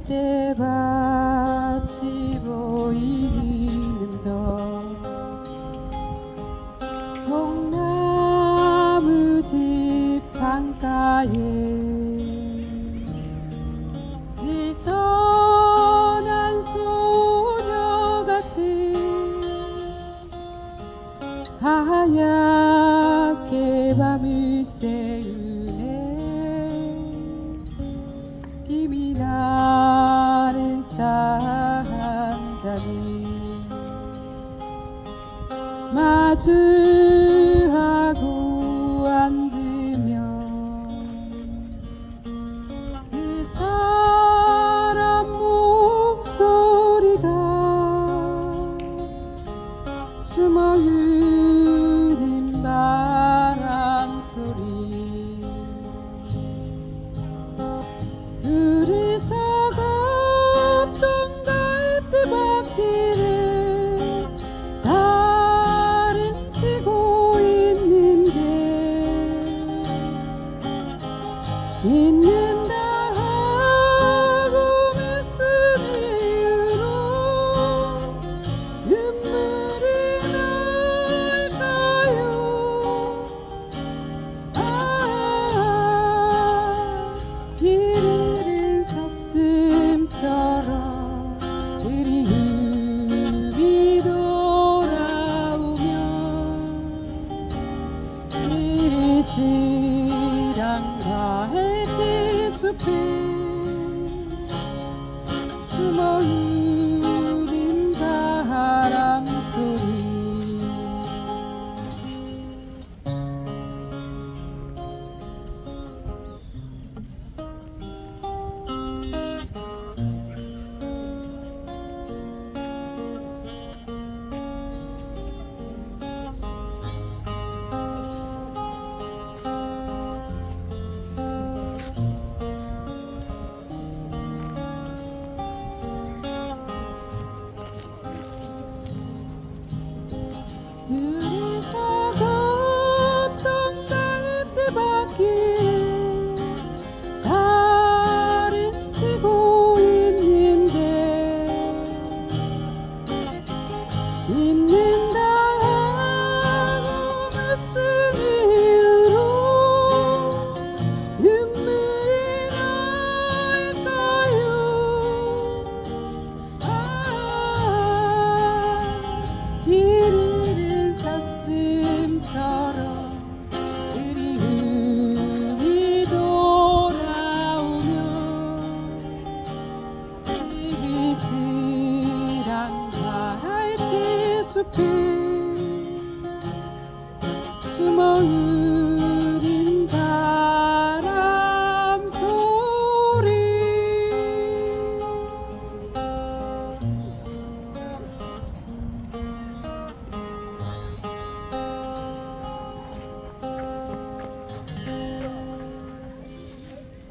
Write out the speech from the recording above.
갈대밭이 보이는 더 통나무 집 창가에 길 떠난 소녀같이 하얗게 밤을 새우네. 김이 나는 차 한 잔을 마주하고 앉으면 그 사람 목소리가 숨어있는 바람 소리. 둘이서 걷던 갈대밭길을 다림치고 있는다 하고 무슨 이유로 눈물이 날까요? 길을 사슴처럼 그리움이 돌아오면 쓸쓸한 갈대 숲에 숨어있는 바람 소리. 둘이서 걷던 갈대밭길 다림치고 있는다 하고 무슨 이유로 눈물이 날까요? 길을 사슴처럼 그리움이 돌아오면 쓸쓸한 갈대 숲을